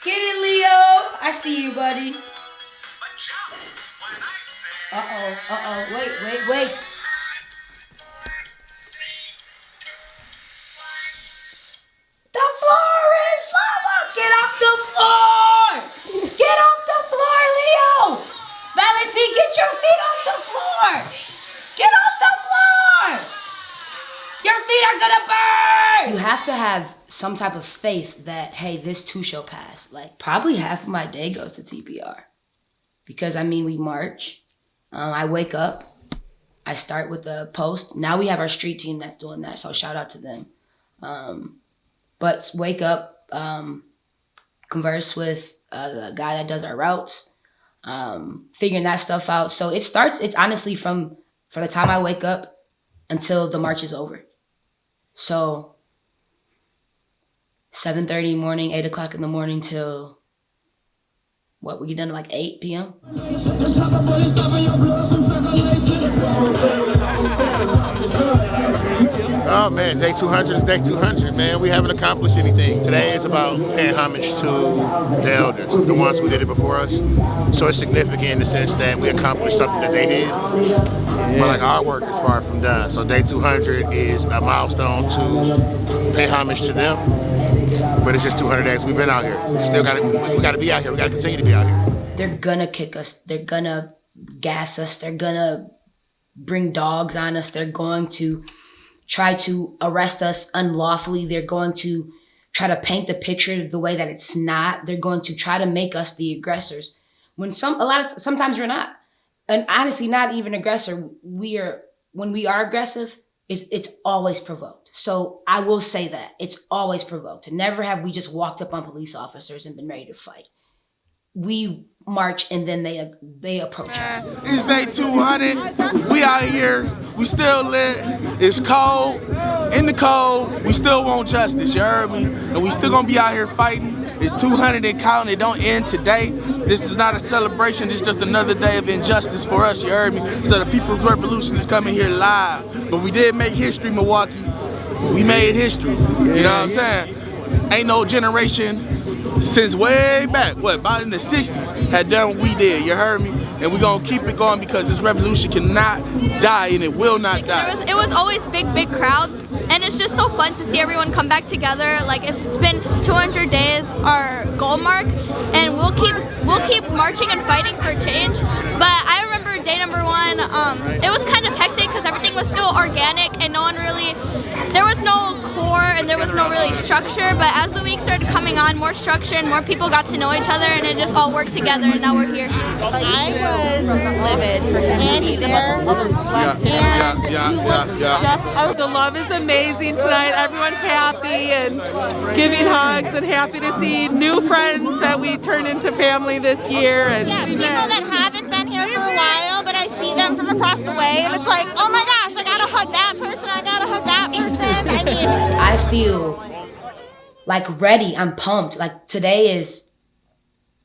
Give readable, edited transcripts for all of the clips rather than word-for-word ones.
Get it, Leo. I see you, buddy. Wait. The floor is lava. Get off the floor. Get off the floor, Leo. Valentine, get your feet off the floor. Get off the floor. Your feet are gonna burn. You have to have some type of faith that, hey, this too shall pass. Like, probably half of my day goes to TPR. Because, I mean, we march. I wake up. I start with the post. Now we have our street team that's doing that, so shout out to them. But wake up, converse with the guy that does our routes, figuring that stuff out. So it's honestly from the time I wake up until the march is over. So 7:30 in the morning, 8 o'clock in the morning till, what, we get done at like 8 p.m.? Oh man, day 200 is day 200, man. We haven't accomplished anything. Today is about paying homage to the elders, the ones who did it before us. So it's significant in the sense that we accomplished something that they did, but like our work is far from done. So day 200 is a milestone to pay homage to them, but it's just 200 days. We've been out here. We gotta be out here. We gotta continue to be out here. They're gonna kick us. They're gonna gas us. They're gonna bring dogs on us. They're going to try to arrest us unlawfully. They're going to try to paint the picture the way that it's not. They're going to try to make us the aggressors. Sometimes we're not. And honestly, not even aggressor. When we are aggressive, it's always provoked. So I will say that. It's always provoked. Never have we just walked up on police officers and been ready to fight. We march and then they approach us. It's day 200. We out here. We still lit. It's cold. In the cold, we still want justice. You heard me? And we still gonna be out here fighting. It's 200 and counting. It don't end today. This is not a celebration. It's just another day of injustice for us. You heard me? So the People's Revolution is coming here live. But we did make history, Milwaukee. We made history. You know what I'm saying? Ain't no generation since way back, about in the 60s, had done what we did, you heard me? And we're gonna keep it going because this revolution cannot die and it will not die. It was always big crowds, and it's just so fun to see everyone come back together. Like, if it's been 200 days, our goal mark, and we'll keep marching and fighting for change. But I remember day number 1, it was kind of hectic because everything was still organic and there was no core and there was no really structure, but as the week started coming on, more structure and more people got to know each other, and it just all worked together, and now we're here. I was livid for him to be there. The love is amazing tonight. Everyone's happy and giving hugs and happy to see new friends that we turned into family this year. And yeah, people that haven't been here for a while, but I see them from across the way, and it's like, oh my gosh, I gotta hug that person, I gotta hug that person. I feel like ready. I'm pumped. Like, today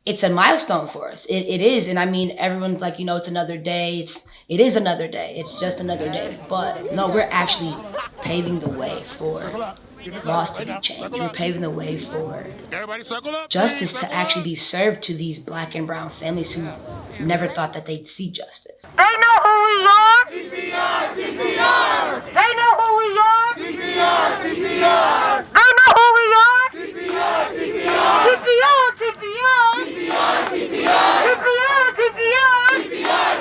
it's a milestone for us. It is. And I mean, everyone's like, it's another day. It is another day. It's just another day. But no, we're actually paving the way for laws to be changed. We're paving the way for justice to actually be served to these Black and brown families who never thought that they'd see justice. They know who we are. TPR, TPR. They know who we are. TPR, TPR. They know who we are. TPR, TPR. TPR, TPR. TPR, TPR. TPR, TPR. TPR,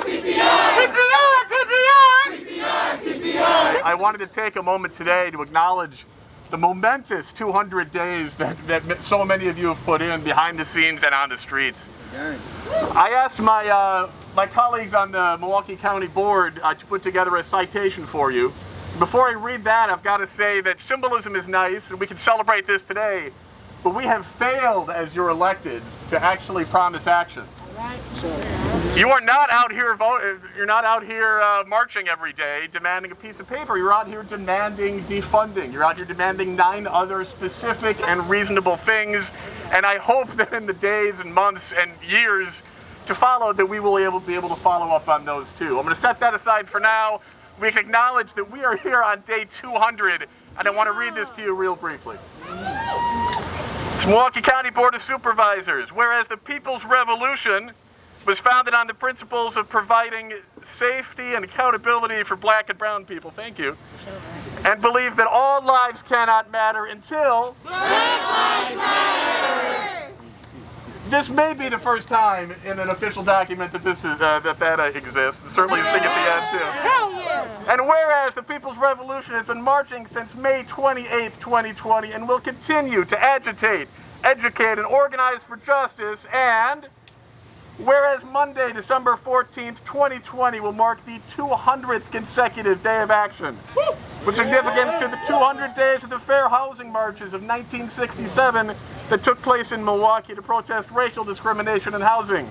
TPR. TPR, TPR. TPR. I wanted to take a moment today to acknowledge the momentous 200 days that so many of you have put in behind the scenes and on the streets. I asked my colleagues on the Milwaukee County Board to put together a citation for you. Before I read that, I've got to say that symbolism is nice, and we can celebrate this today, but we have failed as your electeds to actually promise action. You are not out here You're not out here marching every day demanding a piece of paper. You're out here demanding defunding. You're out here demanding 9 other specific and reasonable things. And I hope that in the days and months and years to follow that we will be able to follow up on those too. I'm going to set that aside for now. We can acknowledge that we are here on day 200, and I want to read this to you real briefly. Milwaukee County Board of Supervisors, whereas the People's Revolution was founded on the principles of providing safety and accountability for black and brown people, thank you, and believe that all lives cannot matter until Black Lives Matter. This may be the first time in an official document that this is that exists. Certainly, I think at the end too. Hell yeah! And whereas the People's Revolution has been marching since May 28th, 2020, and will continue to agitate, educate, and organize for justice, and whereas Monday, December 14th, 2020 will mark the 200th consecutive day of action, with significance to the 200 days of the Fair Housing Marches of 1967 that took place in Milwaukee to protest racial discrimination in housing.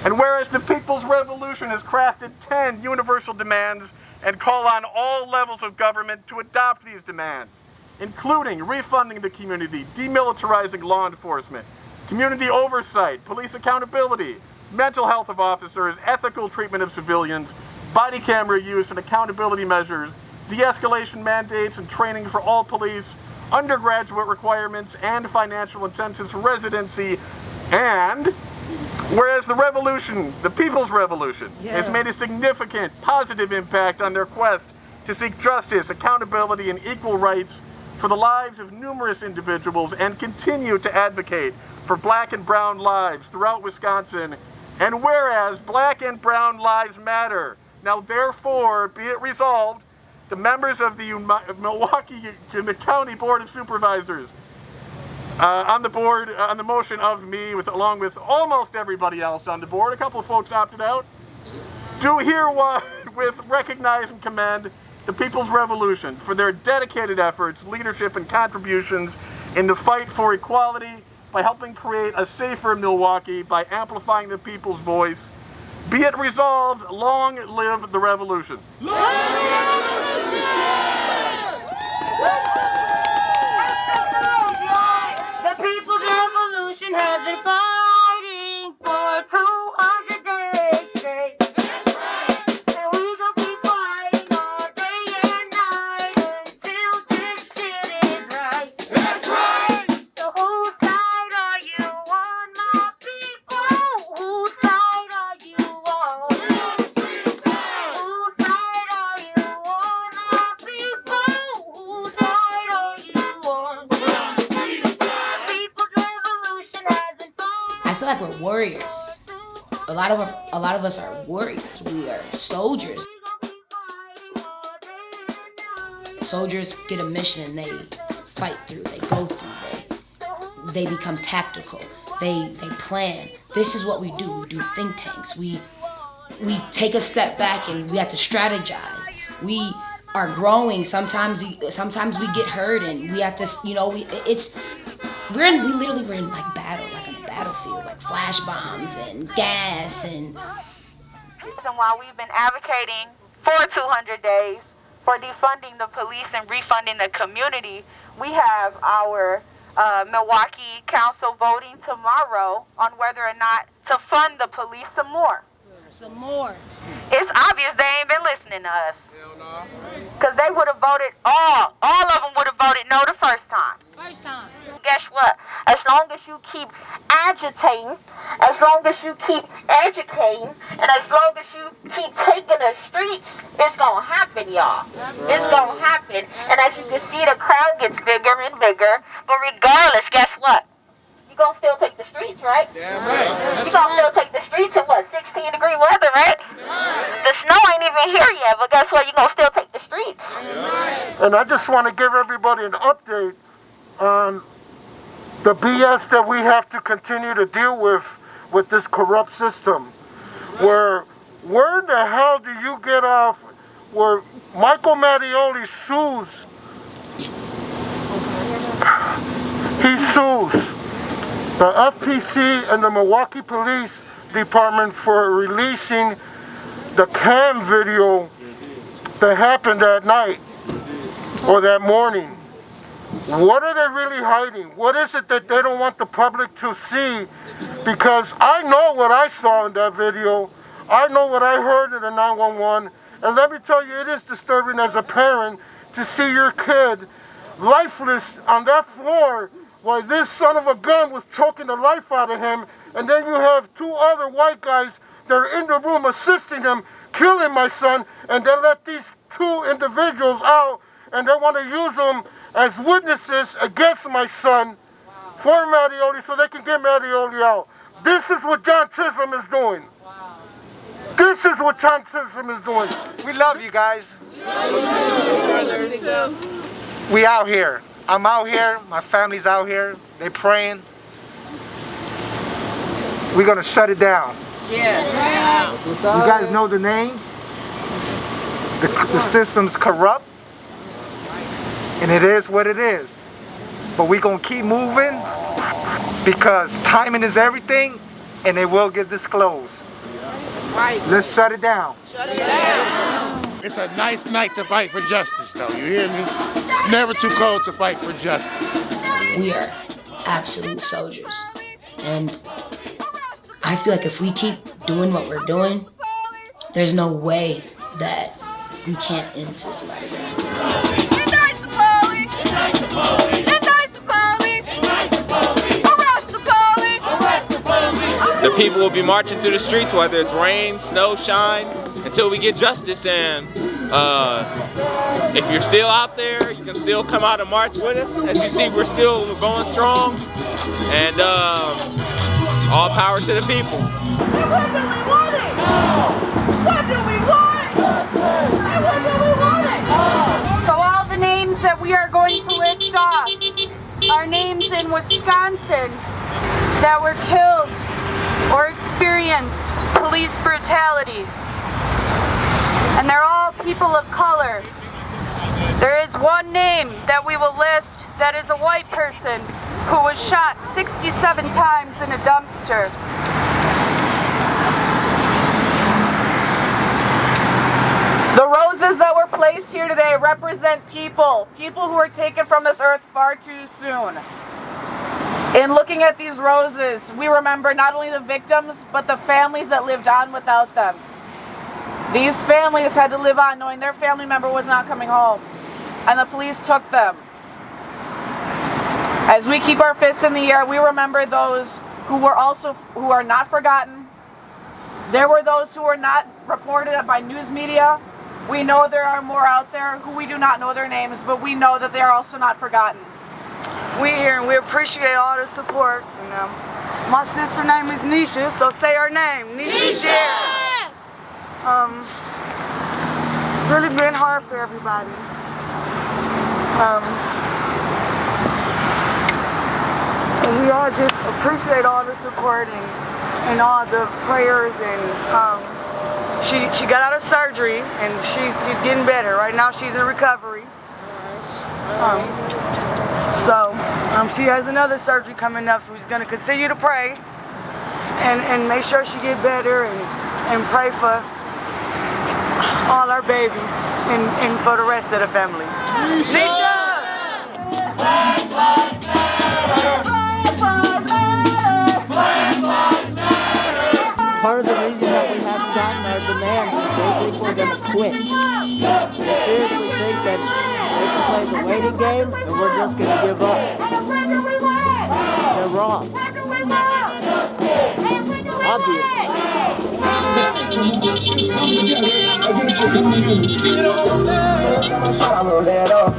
And whereas the People's Revolution has crafted 10 universal demands and call on all levels of government to adopt these demands, including refunding the community, demilitarizing law enforcement, community oversight, police accountability, mental health of officers, ethical treatment of civilians, body camera use and accountability measures, de-escalation mandates and training for all police, undergraduate requirements and financial incentives for residency, and whereas the revolution, the People's Revolution, has made a significant positive impact on their quest to seek justice, accountability, and equal rights for the lives of numerous individuals and continue to advocate for black and brown lives throughout Wisconsin, and whereas black and brown lives matter, now therefore be it resolved, the members of the Milwaukee County Board of Supervisors, on the board, on the motion of me, along with almost everybody else on the board, a couple of folks opted out, do herewith recognize and commend the People's Revolution for their dedicated efforts, leadership, and contributions in the fight for equality by helping create a safer Milwaukee by amplifying the people's voice. Be it resolved, long live the revolution. The People's Revolution has been fighting for 200 days straight. That's right. And we gon' keep fighting all day and night until this shit is right. That's right. So whose side are you on, my people? Whose side are you on? Whose side are you on, my people? Whose side are you on? I feel like we're warriors. A lot of us are warriors. We are soldiers. Soldiers get a mission and they fight through. They go through. They become tactical. They plan. This is what we do. We do think tanks. We take a step back and we have to strategize. We are growing. Sometimes we get hurt and we have to. We're in like battle, like on a battlefield, like flash bombs and gas and. And while we've been advocating for 200 days for defunding the police and refunding the community, we have our Milwaukee Council voting tomorrow on whether or not to fund the police some more. Some more. It's obvious they ain't been listening to us. Because they would have voted, all of them would have voted no the first time. Guess what? As long as you keep agitating, as long as you keep educating, and as long as you keep taking the streets, it's going to happen, y'all. It's going to happen. And as you can see, the crowd gets bigger and bigger. But regardless, guess what? You're going to still take the streets, right? Damn right. You're going to still take the streets in what, 16-degree weather, right? The snow ain't even here yet, but guess what? You're going to still take the streets. And I just want to give everybody an update on the BS that we have to continue to deal with this corrupt system. Where the hell do you get off where Michael Mattioli sues? He sues the FPC and the Milwaukee Police Department for releasing the cam video that happened that night or that morning. What are they really hiding? What is it that they don't want the public to see? Because I know what I saw in that video. I know what I heard in the 911. And let me tell you, it is disturbing as a parent to see your kid lifeless on that floor while this son of a gun was choking the life out of him, and then you have 2 other white guys that are in the room assisting him, killing my son, and they let these 2 individuals out, and they want to use them as witnesses against my son for Mattioli so they can get Mattioli out. This is what John Chisholm is doing. This is what John Chisholm is doing. We love you guys. We out here. I'm out here. My family's out here. They praying. We're gonna shut it down. Yeah. You guys know the names. The system's corrupt, and it is what it is. But we're gonna keep moving because timing is everything, and it will get disclosed. Right. Let's shut it down. Shut it down. It's a nice night to fight for justice, though. You hear me? It's never too cold to fight for justice. We are absolute soldiers. And I feel like if we keep doing what we're doing, there's no way that we can't end systematic racism. Unite the police! Unite the police! Unite the police! Unite the police! Arrest the police! Arrest the police! The people will be marching through the streets, whether it's rain, snow, shine, until we get justice. And if you're still out there, you can still come out and march with us. As you see, we're still going strong. And all power to the people. What do we want it? What do we want? What do we want it? So all the names that we are going to list off are names in Wisconsin that were killed or experienced police brutality. And they're all people of color. There is one name that we will list that is a white person who was shot 67 times in a dumpster. The roses that were placed here today represent people who were taken from this earth far too soon. In looking at these roses, we remember not only the victims, but the families that lived on without them. These families had to live on knowing their family member was not coming home, and the police took them. As we keep our fists in the air, we remember those who are not forgotten. There were those who were not reported by news media. We know there are more out there who we do not know their names, but we know that they are also not forgotten. We're here and we appreciate all the support. You know, my sister name is Nisha, so say her name, Nisha. Really been hard for everybody. And we all just appreciate all the support and all the prayers. And she got out of surgery and she's getting better. Right now she's in recovery. She has another surgery coming up, so we're going to continue to pray and make sure she get better and pray for all our babies and for the rest of the family. Nisha! Part of the reason that we haven't gotten our demands is they think we're going to quit. They seriously think that they can play the waiting game and we're just going to give up. They're wrong. Obviously.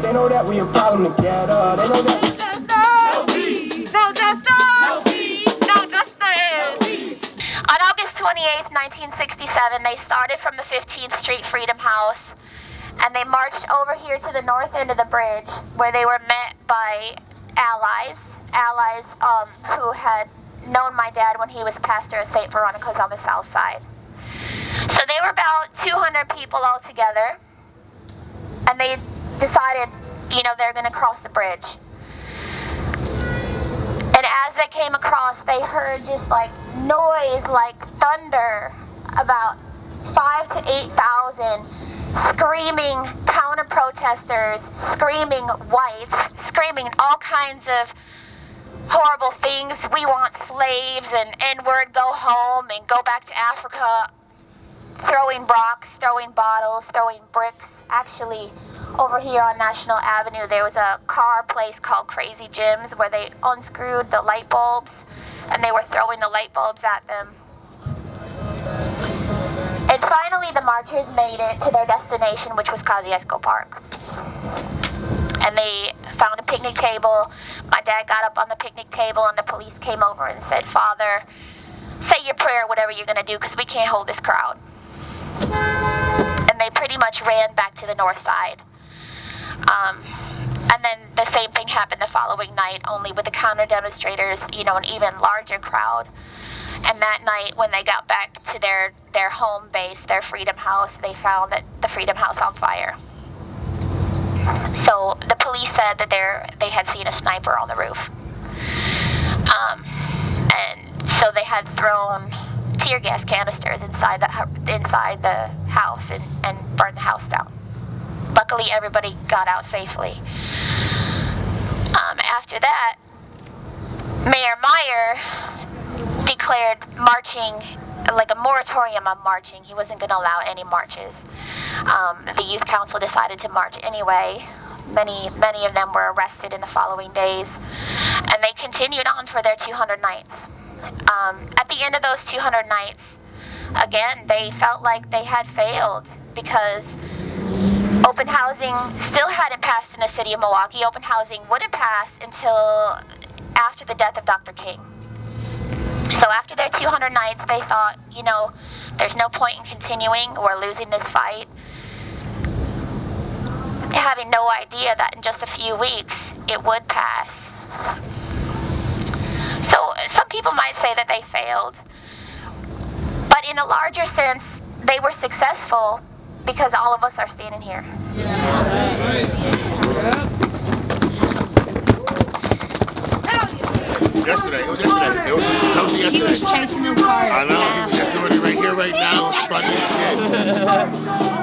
They know that we a problem together. They know that. On August 28th, 1967, they started from the 15th Street Freedom House, and they marched over here to the north end of the bridge, where they were met by allies who had known my dad when he was pastor at St. Veronica's on the south side. So they were about 200 people all together, and they decided, they're going to cross the bridge. And as they came across, they heard just like noise, like thunder, about 5,000 to 8,000 screaming counter-protesters, screaming whites, screaming all kinds of horrible things. We want slaves and N-word, go home and go back to Africa, throwing rocks, throwing bottles, throwing bricks. Actually, over here on National Avenue, there was a car place called Crazy Jim's where they unscrewed the light bulbs and they were throwing the light bulbs at them. And finally, the marchers made it to their destination, which was Kosciuszko Park. And they found a picnic table. My dad got up on the picnic table and the police came over and said, "Father, say your prayer, whatever you're gonna do, because we can't hold this crowd." And they pretty much ran back to the north side. And then the same thing happened the following night, only with the counter demonstrators, you know, an even larger crowd. And that night, when they got back to their home base, their Freedom House, they found the Freedom House on fire. So the police said that they had seen a sniper on the roof. And so they had thrown tear gas canisters inside the house and burned the house down. Luckily, everybody got out safely. After that, Mayor Meyer declared marching, like a moratorium on marching. He wasn't going to allow any marches. The youth council decided to march anyway. Many of them were arrested in the following days, and they continued on for their 200 nights. At the end of those 200 nights, again, they felt like they had failed because open housing still hadn't passed in the city of Milwaukee. Open housing wouldn't pass until after the death of Dr. King. So after their 200 nights, they thought, you know, there's no point in continuing. We're losing this fight. Having no idea that in just a few weeks, it would pass. So some people might say that they failed. But in a larger sense, they were successful because all of us are standing here. Yesterday, it was yesterday. It was Toasty yesterday. He was chasing them cars. I know, he was just doing it right here, right now. It's funny as shit.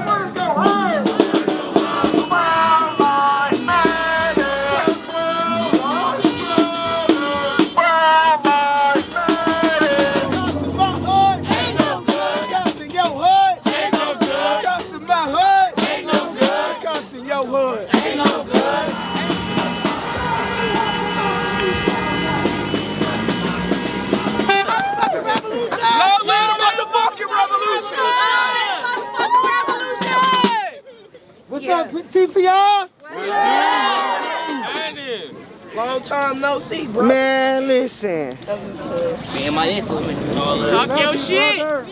What's up, TPR? Long time no see, bro. Man, listen. Talk your shit.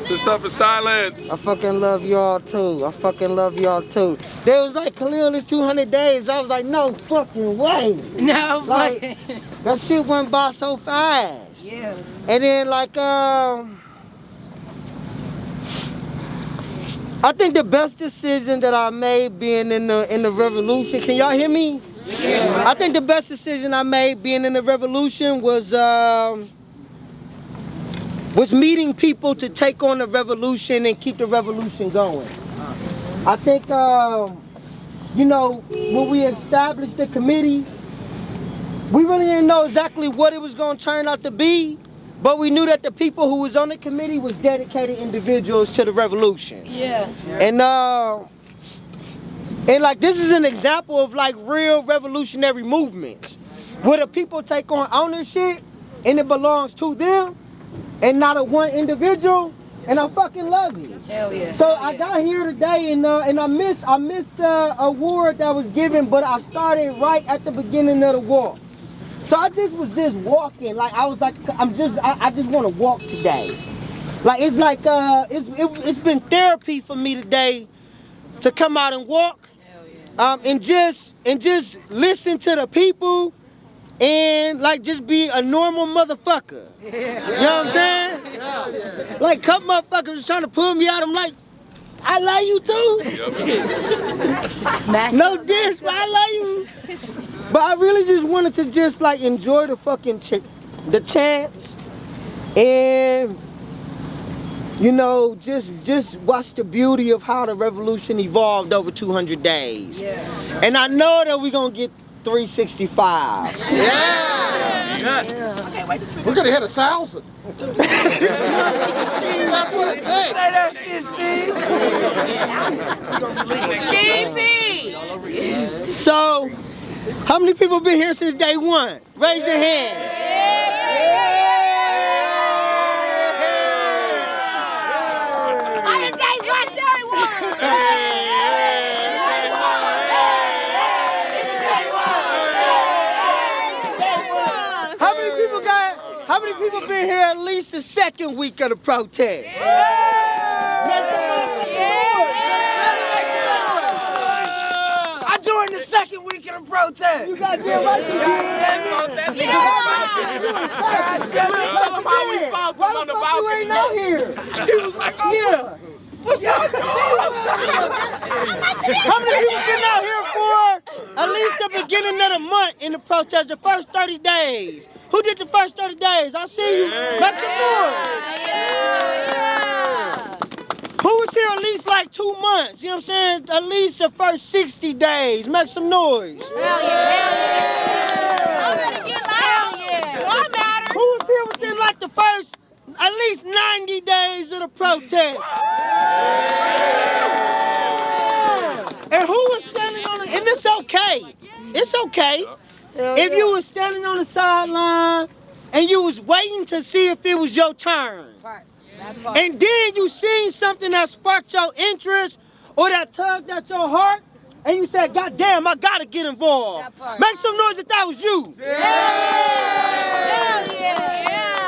This stuff is silence. I fucking love y'all too. I fucking love y'all too. They was like, Khalil, it's 200 days. I was like, no fucking way. No like, that shit went by so fast. Yeah. And then like, I think the best decision that I made being in the revolution, can y'all hear me? Yeah. I think the best decision I made being in the revolution was meeting people to take on the revolution and keep the revolution going. I think, you know, when we established the committee, we really didn't know exactly what it was going to turn out to be. But we knew that the people who was on the committee was dedicated individuals to the revolution. Yeah. And like this is an example of like real revolutionary movements where the people take on ownership and it belongs to them and not a one individual. And I fucking love it. Hell yeah. So I got here today and I missed the award that was given, but I started right at the beginning of the walk. So I just was walking, like I was like, I just want to walk today. Like it's like it's been therapy for me today to come out and walk, and just listen to the people, and like just be a normal motherfucker. Yeah. You know what I'm saying? Yeah. Like couple motherfuckers was trying to pull me out. I'm like, I love you too. No diss, but I love you. But I really just wanted to just like enjoy the fucking the chance and you know just watch the beauty of how the revolution evolved over 200 days. Yeah. And I know that we're gonna get 365. Yes. We're gonna hit 1,000. That's what it takes. Say that shit, Steve. So, how many people been here since day one? Raise your hand. How many people been here at least the second week of the protest? I joined the second week of the protest. You got there right to Tell them how we fought them on the balcony. You ain't out here. He was like, oh, Yeah. what's y'all doing? How many people been out here for at least the beginning of the month in the protest, the first 30 days? Who did the first 30 days? I see you. Make some noise. Who was here at least like 2 months? You know what I'm saying? At least the first 60 days. Make some noise. Hell yeah. I'm gonna get loud. Hell yeah. Well, I matter. Who was here within like the first at least 90 days of the protest? And who was standing on the, and it's okay. It's okay. If you was standing on the sideline and you was waiting to see if it was your turn, and then you seen something that sparked your interest or that tugged at your heart, and you said, God damn, I gotta get involved. Make some noise if that was you.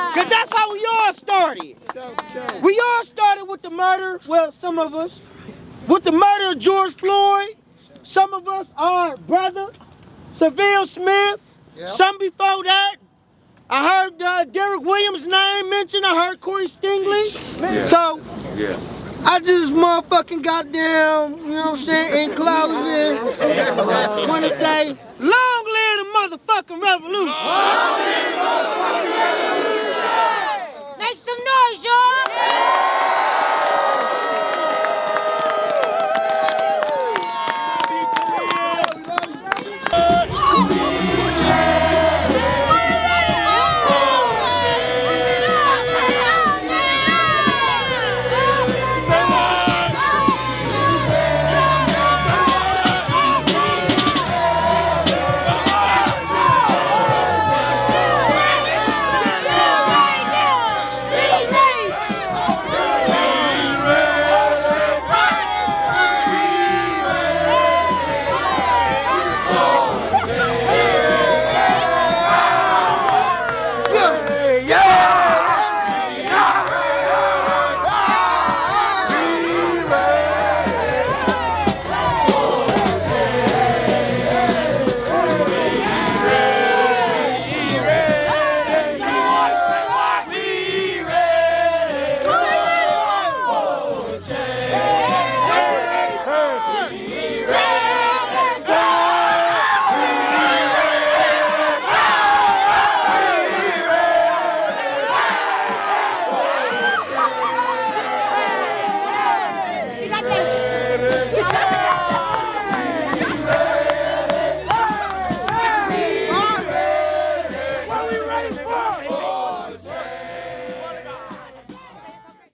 Because that's how we all started. We all started with the murder, well, some of us, with the murder of George Floyd. Some of us, our brother, Seville Smith. Some before that, I heard Derek Williams' name mentioned. I heard Corey Stingley. So, I just motherfucking goddamn, you know what I'm saying, in closing, want to say, long live the motherfucking revolution.